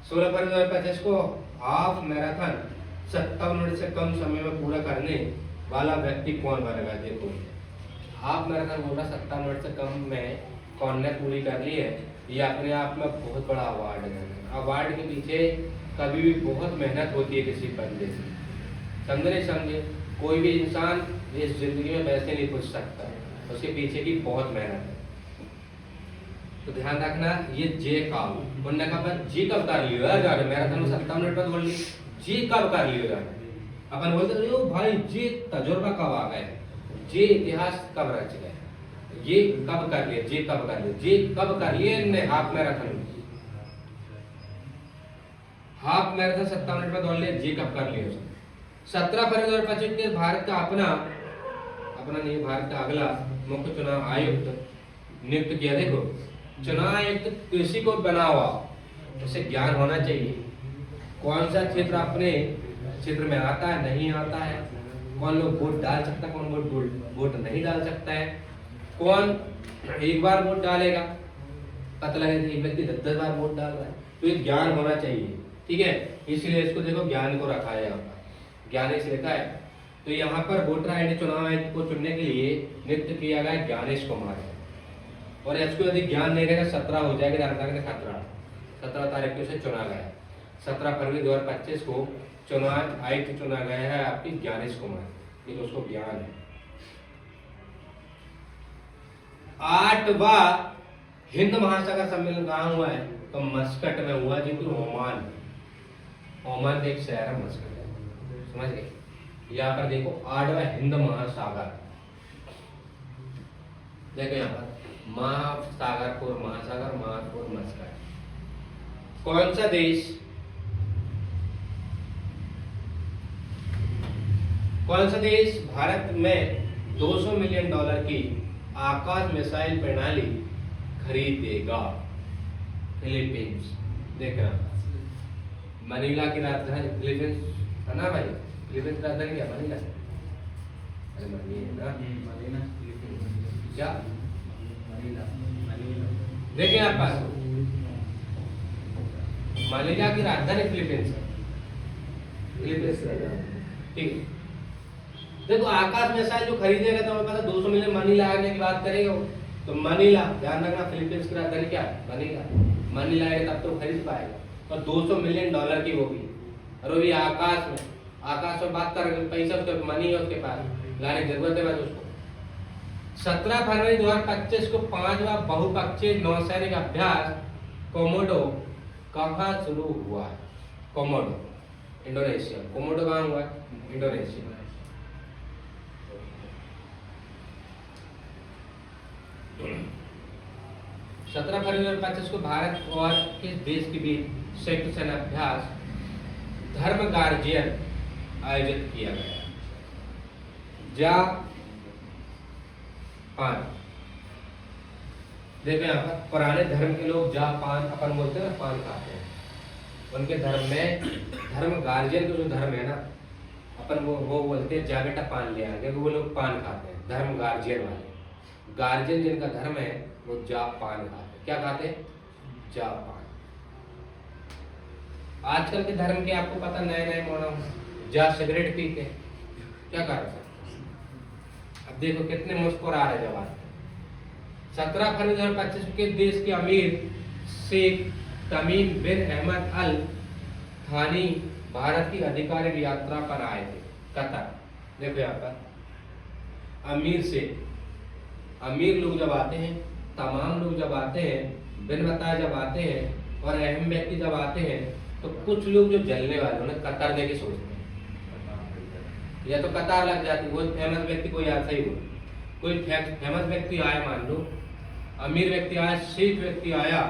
16 फरवरी 2025 को हाफ मैराथन 57 मिनट से कम समय में पूरा करने वाला व्यक्ति कौन बनेगा? देखो हाफ मैराथन बोल रहा 57 मिनट से कम में कौन ने पूरी कर ली है। ये अपने आप में बहुत बड़ा अवार्ड है। अवार्ड के पीछे कभी भी बहुत मेहनत होती है किसी बंदे की, समझे नहीं समझे? कोई भी इंसान इस जिंदगी में वैसे नहीं पूछ सकता, उसके पीछे की बहुत मेहनत है। तो ध्यान रखना, ये जे कब उनने कहा जी कब कर लियो यार गाड़ी मैराथन में 57 मिनट में बोल ली, जी कब कर लियो यार। अपन बोलते थे भाई जी तजुर्बा कब आ गए, जी इतिहास कब रच गए, ये कब कर लिए, जी कब कर लिए, जी कब कर लिए ने half marathon, half marathon 57 minute में दौड़ लिए, जी कब कर लिए। 17 फरवरी 2025 के भारत का अपना नहीं, भारत का अगला मुख्य चुनाव आयुक्त नियुक्त किया। देखो चुनाव आयुक्त किसी को बना हुआ उसे ज्ञान होना चाहिए, कौन सा क्षेत्र अपने क्षेत्र में आता है नहीं आता है, कौन लोग वोट डाल सकता है, कौन वोट नहीं डाल सकता है, कौन एक बार वोट डालेगा, पता लगे एक व्यक्ति 10 बार वोट डाल रहा है। तो ये ज्ञान होना चाहिए, ठीक है। इसलिए इसको देखो ज्ञान को रखा है यहाँ पर, ज्ञानेश लिखा है। तो यहाँ पर वोटर आईडी चुनाव आयुक्त को चुनने के लिए नियुक्त किया गया ज्ञानेश कुमार, और इसको यदि ज्ञान नहीं रहेगा 17 हो जाएगा, जानकारी 17 तारीख को इसे चुना गया। 17 फरवरी 2025 को चुनाव आयुक्त चुना गया है आपकी ज्ञानेश कुमार, ये उसको ज्ञान है। 8वां हिंद महासागर सम्मेलन कहाँ हुआ है? तो मस्कट में हुआ, जो कि ओमान का एक शहर है मस्कट, समझ गए। यहाँ पर देखो 8वां हिंद महासागर, देखो यहाँ पर महासागर मस्कट। कौन सा देश कौन सा देश भारत में $200 मिलियन की आकाश मिसाइल प्रणाली खरीदेगा? फिलीपींस। देखना, मनीला की राजधानी फिलीपींस है ना भाई? फिलीपींस की राजधानी क्या मनीला? अरे मनी है ना, मनीला क्या? देखिए आप पास मनीला की राजधानी फिलीपींस है। फिलीपींस ठीक है। देखो आकाश मिसाइल जो खरीदेगा तो हमें पता 200 मिलियन मनी लाने की बात करेगा वो, तो मनीला ध्यान रखना, फिलीपींस की राजधानी क्या है? मनीला। मनी लाएगा तब तो खरीद पाएगा। और $200 मिलियन की होगी, और वो भी आकाश में बात कर रहे, पैसा उसके मनी है उसके पास, लाने की जरूरत है बस उसको। 17 फरवरी 2025 को 5वां बहुपक्षीय नौसैनिक अभ्यास कोमोडो कहाँ शुरू हुआ है? Komodo Indonesia. कोमोडो कहाँ हुआ है? इंडोनेशिया। सत्रह फरवरी 2025 को भारत और किस देश के बीच संयुक्त सेना अभ्यास धर्म गार्जियन आयोजित किया गया? जापान। देखो यहाँ पर पुराने धर्म के लोग जापान अपन बोलते हैं ना, पान खाते हैं। उनके धर्म में धर्म गार्जियन का जो धर्म है ना, अपन वो बोलते हैं जा बेटा पान ले आए, क्योंकि वो लोग पान खाते हैं। धर्म गार्जियन वाले, गार्जियन जिनका धर्म है वो जापान खाते हैं। क्या खाते हैं? जापान। आजकल के धर्म के आपको पता, नए नए मॉडल जा सिगरेट पीते, क्या कर सकते? अब देखो कितने मुस्कुरा रहे जवान। 17 फरवरी 2025 के देश के अमीर शेख तमीम बिन अहमद अल थानी भारत की आधिकारिक यात्रा पर आए थे, कतर। देखो यहाँ पर अमीर से अमीर लोग जब आते हैं, तमाम लोग जब आते हैं, बिन बताए जब आते हैं, और अहम व्यक्ति जब आते हैं, तो कुछ लोग जो जलने वाले उन्हें कतार देके सोचते हैं, या तो कतार लग जाती। वो फेमस व्यक्ति कोई आता ही हो, कोई फेमस व्यक्ति आया, मान लो अमीर व्यक्ति आया, शेख व्यक्ति आया,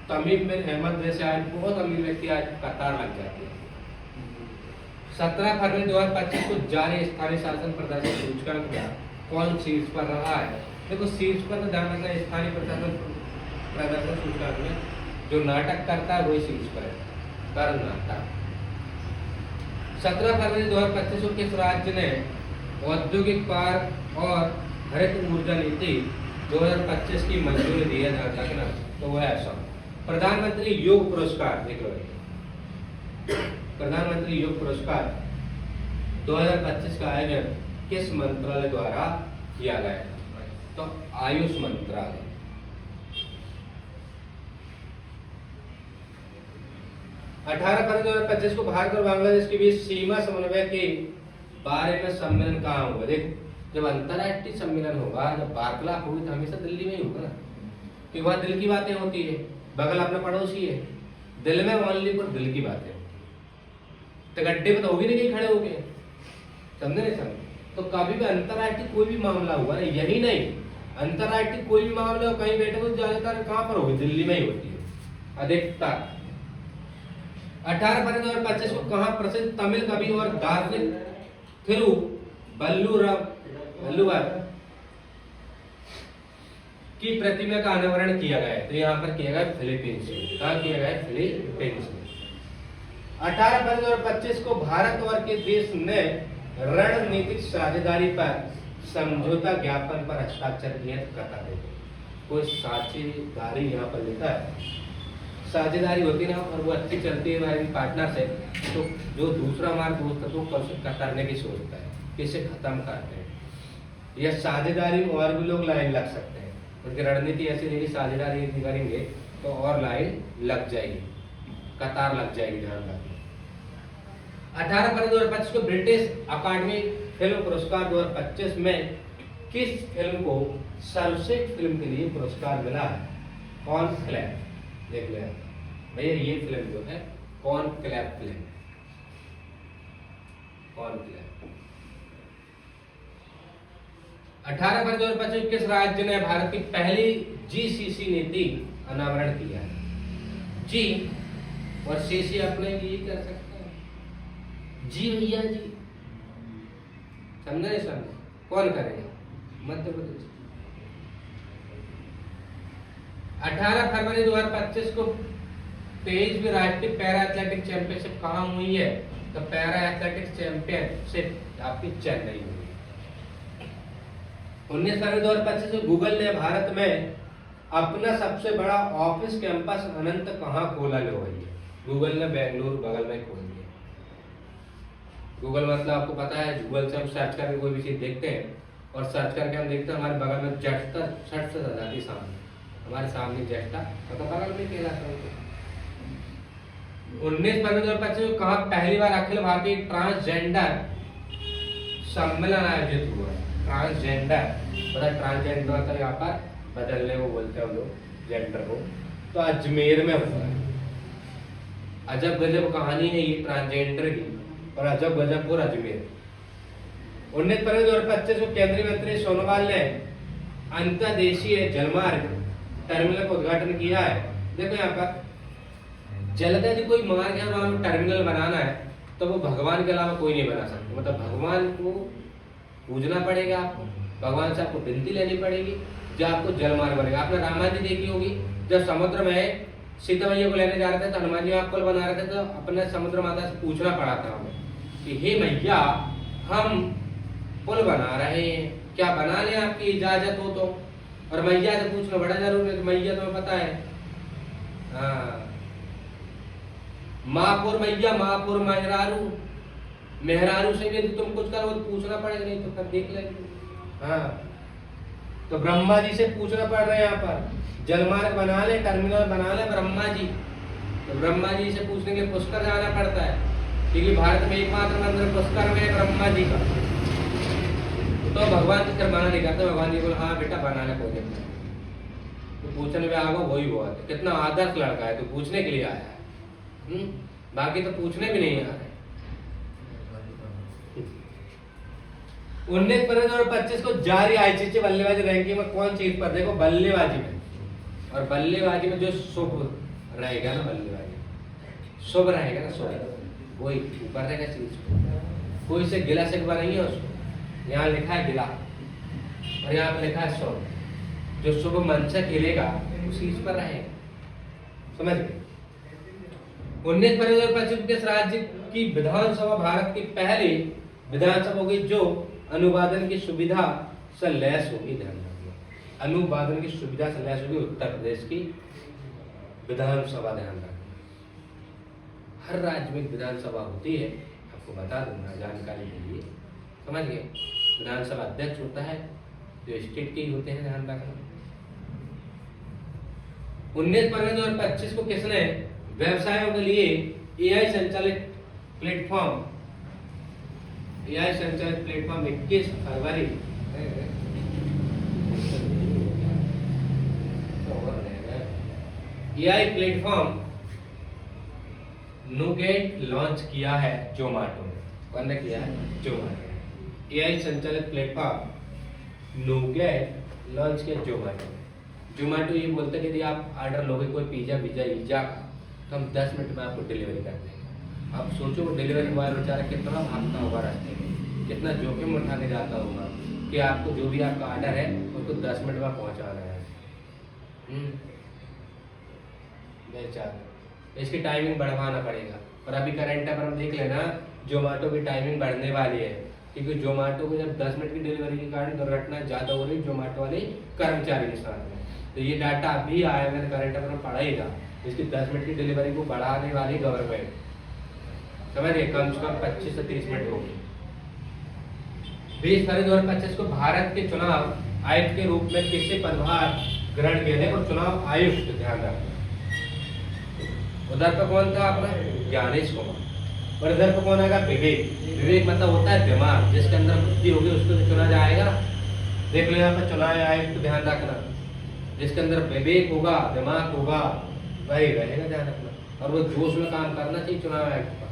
तमीम बिन अहमद जैसे आए, बहुत अमीर व्यक्ति आए, कतार लग जाती है। 17 फरवरी 2025 को जारी स्थानीय शासन प्रदर्शन सूचकांक क्या कौन शीर्ष पर रहा है? देखो शीर्ष पर तो ध्यान रखना, स्थानीय प्रदर्शन सूचकांक में जो नाटक करता है वही शीर्ष पर है, कर्नाटक। 17 फरवरी 2025 को किस राज्य ने औद्योगिक पार्क और हरित ऊर्जा नीति 2025 की मंजूरी दी है? ध्यान रखना, तो वह है असम। प्रधानमंत्री योग पुरस्कार, देख लो प्रधानमंत्री योग पुरस्कार 2025 का आयोजन किस मंत्रालय द्वारा किया गया? तो आयुष मंत्रालय। 18 फरवरी 2025 को भारत और बांग्लादेश के बीच सीमा समन्वय के बारे में सम्मेलन कहाँ होगा? देखो जब अंतर्राष्ट्रीय सम्मेलन होगा, जब वार्तालाप होगी, तो हमेशा दिल्ली में ही होगा ना, क्योंकि वहाँ दिल की बातें होती है, बगल अपना पड़ोसी है, दिल में ओनली पर दिल की बातें होती है। तो गड्ढे पे तो होगी नहीं, खड़े हो गए, समझे नहीं समझे? तो कभी भी अंतर्राष्ट्रीय कोई भी मामला हुआ ना, यही नहीं, अंतर्राष्ट्रीय कोई भी मामला हो, कहीं बैठे हो, ज्यादातर कहाँ पर होगी? दिल्ली में ही होती है अधिकतर। 18 फरवरी 2025 को कहाँ प्रसिद्ध तमिल कवि और दार्शनिक थिरुवल्लुवर की प्रतिमा का अनावरण किया गया है? तो यहाँ पर किया गया फिलीपींस में। कहाँ किया गया? फिलीपींस में। 18 फरवरी 2025 को भारत और के देश ने रणनीतिक साझेदारी पर समझौता ज्ञापन पर हस्ताक्षर किए। कता देखो, कोई साझेदारी यहाँ पर लिखा है, साझेदारी होती ना, और वो अच्छी चलती है हमारी पार्टनर से, तो जो दूसरा हमारा दोस्त है तो कब करने की सोचता है, किसे खत्म करते हैं। यह साझेदारी में और भी लोग लाइन लग सकते हैं, उनकी रणनीति ऐसी रहेगी, साझेदारी करेंगे तो और लाइन लग जाएगी, कतार लग जाएगी। ध्यान रखिए। 18 फरवरी 2025 को ब्रिटिश अकादमी फिल्म पुरस्कार 2025 में किस फिल्म को सर्वश्रेष्ठ फिल्म के लिए पुरस्कार मिला है? कौन क्लैप? देख ले भैया, ये फिल्म जो है कौन क्लैप फिल्म, कौन क्लैप। 18 फरवरी 2025 किस राज्य ने भारत की पहली जीसीसी नीति अनावरण किया है? जी और सीसी अपने लिए कर सकते हैं, जी भैया जी। समझे नहीं समझे? कौन करेगा? मध्य प्रदेश। 18 फरवरी 2025 को 23वीं राष्ट्रीय पैरा एथलेटिक चैंपियनशिप कहाँ हुई है? तो पैरा एथलेटिक चैंपियनशिप आपकी चेन्नई हुई है। 19 फरवरी 2025 को गूगल ने भारत में अपना सबसे बड़ा ऑफिस कैंपस अनंत कहाँ खोला लो है? गूगल ने बेंगलुरु बगल में खोल दिया। गूगल मतलब आपको पता है, गूगल से हम सर्च करके कोई भी चीज देखते हैं और सर्च करके हम देखते हैं हमारे बगल में जस्ट सट से जाती सामने, हमारे सामने जस्ट तो बगल में कहलाता है। 19 फरवरी 2025 को कहाँ पहली बार अखिल भारतीय ट्रांसजेंडर सम्मेलन आयोजित हुआ? ट्रांसजेंडर पता, ट्रांसजेंडर मतलब यहाँ पर बदलने को बोलते हैं हम लोग जेंडर को। तो अजमेर में हुआ है। अजब गजब कहानी है ये ट्रांसजेंडर की, और अजब गजबपुर अजमेर। 19 फरवरी 2025 को केंद्रीय मंत्री सोनोवाल ने अंतर्देशीय जलमार्ग टर्मिनल का उद्घाटन किया है। देखो यहाँ पर जलदा यदि कोई मार्ग है वहां टर्मिनल बनाना है तो वो भगवान के अलावा कोई नहीं बना सकता। मतलब भगवान को पूजना पड़ेगा आपको, भगवान से आपको विनती लेनी पड़ेगी, जो आपको जलमार्ग बनेगा। आपने रामायण जी देखी होगी, जब समुद्र में सीता मैया को लेने जा रहे थे तो हनुमान जी आप पुल बना रहे थे, तो अपने समुद्र माता से पूछना पड़ा था हमें कि हे मैया हम पुल बना रहे हैं, क्या बना लें, आपकी इजाजत हो तो। और मैया से पूछना बड़ा जरूरी है, मैया तुम्हें पता है, हाँ मापुर मैया मापुर मेहरारू, मेहरारू से भी तुम कुछ करो तो पूछना पड़ेगा, नहीं तो फिर देख लेंगे। हाँ तो ब्रह्मा जी से पूछना पड़ रहा है यहाँ पर, जलमार्ग बना ले, टर्मिनल बना ले ब्रह्मा जी। तो ब्रह्मा जी से पूछने के पुष्कर जाना पड़ता है, क्योंकि भारत में एकमात्र मंदिर पुष्कर में ब्रह्मा जी का। तो भगवान जी फिर मना नहीं करते, भगवान जी बोले हाँ बेटा बना ले, कोई नहीं। तो पूछने में आ गो वही बहुत है, कितना आदर्श लड़का है, तो पूछने के लिए आया है। बाकी तो पूछने भी नहीं आ रहे। 19 फरवरी 2025 को जारी आईसीसी बल्लेबाजी रैंकिंग में कौन चीज पर? देखो बल्लेबाजी में, और बल्लेबाजी में जो शुभ रहेगा ना, बल्लेबाजी शुभ रहेगा ना, शुभ वही ऊपर रहेगा चीज। कोई से गिला शिकवा नहीं है उसको, यहाँ लिखा है गिला और यहाँ पे लिखा है शुभ। जो शुभ मन से खेलेगा उसी पर रहेगा, समझ गए? 19 फरवरी 2025 किस राज्य की विधानसभा भारत की पहली विधानसभा होगी जो अनुवादन की सुविधा से लैस होगी? ध्यान रखिए, अनुवादन की सुविधा से लैस होगी उत्तर प्रदेश की विधानसभा। ध्यान रखिए, हर राज्य में विधानसभा होती है, आपको बता दूंगा जानकारी के लिए, समझ गए? विधानसभा अध्यक्ष होता है जो स्टेट के ही होते हैं, ध्यान रखना। 19 फरवरी 2025 को किसने व्यवसायों के लिए एआई संचालित प्लेटफॉर्म 21 फरवरी एआई प्लेटफॉर्म नूगेट लॉन्च किया है? जोमेटो ने। कौन ने किया है? जोमेटो। एआई संचालित प्लेटफॉर्म नूगेट लॉन्च किया जोमेटो। जोमेटो ये बोलते हैं कि यदि आप ऑर्डर लोगे कोई पिज्जा पिज्जा का, तो हम 10 मिनट में आपको डिलीवरी कर देंगे। आप सोचो वो डिलीवरी बॉय बेचारा कितना भागता होगा रास्ते में, कितना जोखिम उठा के जाता होगा कि आपको जो भी आपका ऑर्डर है उसको 10 मिनट में पहुंचाना है। बेचारा, इसकी टाइमिंग बढ़वाना पड़ेगा। और अभी करंट अफेयर हम देख लेना, जोमेटो की टाइमिंग बढ़ने वाली है, क्योंकि जोमेटो को जब 10 मिनट की डिलीवरी के कारण दुर्घटना ज़्यादा हो रही जोमेटो वाले कर्मचारी के साथ में। तो ये डाटा अभी आया, मैंने करंट अफेयर में पढ़ा ही था, इसकी 10 मिनट की डिलीवरी को बढ़ाने वाली गवर्नमेंट, समझिए, कम से कम 25 से 30 मिनट होगी। 20 फरवरी 2025 को भारत के चुनाव आयुक्त के रूप में किससे पदभार ग्रहण किया है? और चुनाव आयुक्त, ध्यान रखना, उधर पर कौन था अपना? ज्ञानेश कुमार। और इधर पर कौन आएगा? विवेक। विवेक मतलब होता है दिमाग, जिसके अंदर बुद्धि होगी उसको तो चुना जाएगा। देख लो यहाँ पर चुनाव आयुक्त, ध्यान रखना, जिसके अंदर विवेक होगा, दिमाग होगा, वही रहेगा, ध्यान रखना। और वो जोश में काम करना चाहिए चुनाव आयुक्त का।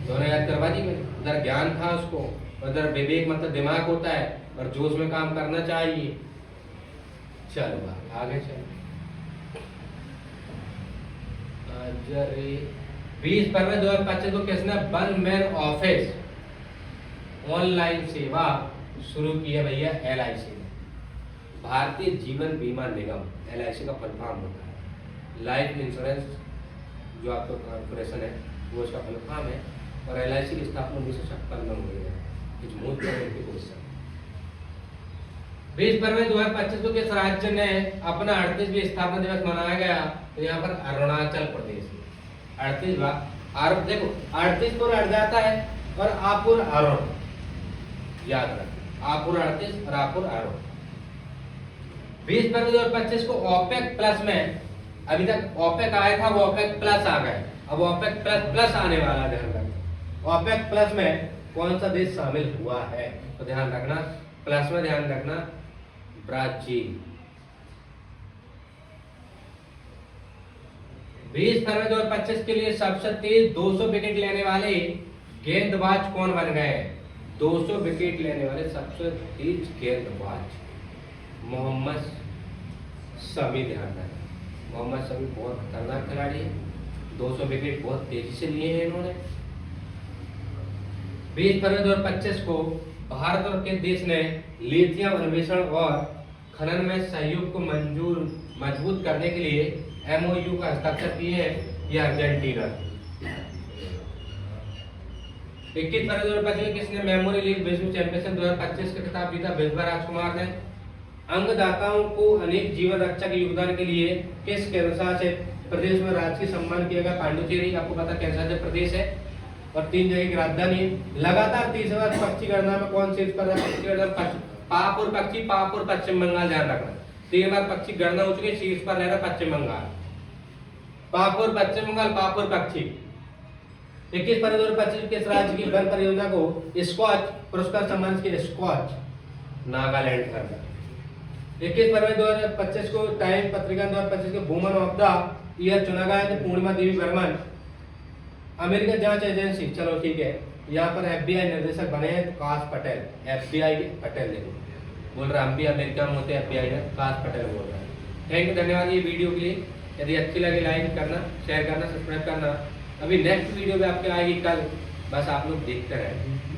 दोनों याद करवा दी मैंने, उधर ज्ञान था उसको, उधर विवेक मतलब दिमाग होता है, और जोश में काम करना चाहिए। चलो आगे चलो। 20 फरवरी 2025 को किसने वन मैन ऑफिस ऑनलाइन सेवा शुरू की है भैया LIC ने, भारतीय जीवन बीमा निगम। LIC का फुल फॉर्म होता है लाइफ इंश्योरेंस जो आपका कॉर्पोरेशन है, वो उसका फुल फॉर्म है। और LIC की स्थापना 1956 में हुई है। कुछ मूल क्वेश्चन 20 फरवरी 2025 को किस राज्य ने अपना 38वीं स्थापना दिवस मनाया गया? तो यहाँ पर अरुणाचल प्रदेश में 38वां। देखो 38 पर अड़ जाता है और आपुर आरोप याद रखना, आपुर 38 और आपुर आरोप। 20 फरवरी 2025 को OPEC प्लस में, अभी तक OPEC आया था, वो OPEC प्लस आ गए, अब OPEC प्लस आने वाला, ध्यान रखना। OPEC प्लस में कौन सा देश शामिल हुआ है? तो ध्यान रखना, प्लस में ध्यान रखना ब्राजील। 20 फरवरी 2025 के लिए सबसे तेज 200 विकेट लेने वाले गेंदबाज कौन बन गए? 200 विकेट लेने वाले सबसे तेज गेंदबाज मोहम्मद शमी। ध्यान रखना, मोहम्मद शमी बहुत खतरनाक खिलाड़ी है, 200 विकेट बहुत तेजी से लिए हैं इन्होंने। 20 फरवरी 2025 को भारत और किस देश ने लिथियम अन्वेषण और खनन में सहयोग को मजबूत करने के लिए MOU का हस्ताक्षर किए हैं? ये अर्जेंटीना। 21 फरवरी 2025 किसने मेमोरी लीग विश्व चैंपियनशिप 2025 का खिताब जीता? भिस्वा राजकुमार ने। अंगदाताओं को अनेक जीवन रक्षा के योगदान के लिए किस केंद्र शासित प्रदेश में राजकीय सम्मान किया गया? पांडुचेरी, आपको पता केंद्र शासित प्रदेश है और 3 जगह की राजधानी है। लगातार 30 पक्षी गणना में कौन शीर्ष पर है? पापुर पक्षी, पापुर पश्चिम बंगाल। ध्यान रखना, 3 बार पक्षी गणना हो चुकी है, शीर्ष पर रह रहा पश्चिम बंगाल, पापुर पश्चिम बंगाल, पापुर पक्षी। 21 फरवरी 2025 किस राज्य की वन परियोजना को स्कॉच पुरस्कार सम्मानित किया? स्कॉच, नागालैंड का। 21 फरवरी 2025 को टाइम पत्रिका 2025 के वुमन ऑफ द ईयर चुना गया है पूर्णिमा देवी बर्मन। अमेरिका जांच एजेंसी, चलो ठीक है, यहाँ पर FBI निर्देशक बने हैं काश पटेल। FBI पटेल देखो, बोल रहा हम भी अमेरिका में होते हैं, FBI में काश पटेल बोल रहा है। थैंक यू, धन्यवाद ये वीडियो के लिए। यदि अच्छी लगे लाइक करना, शेयर करना, सब्सक्राइब करना। अभी नेक्स्ट वीडियो भी आपके आएगी कल, बस आप लोग देखते रहें।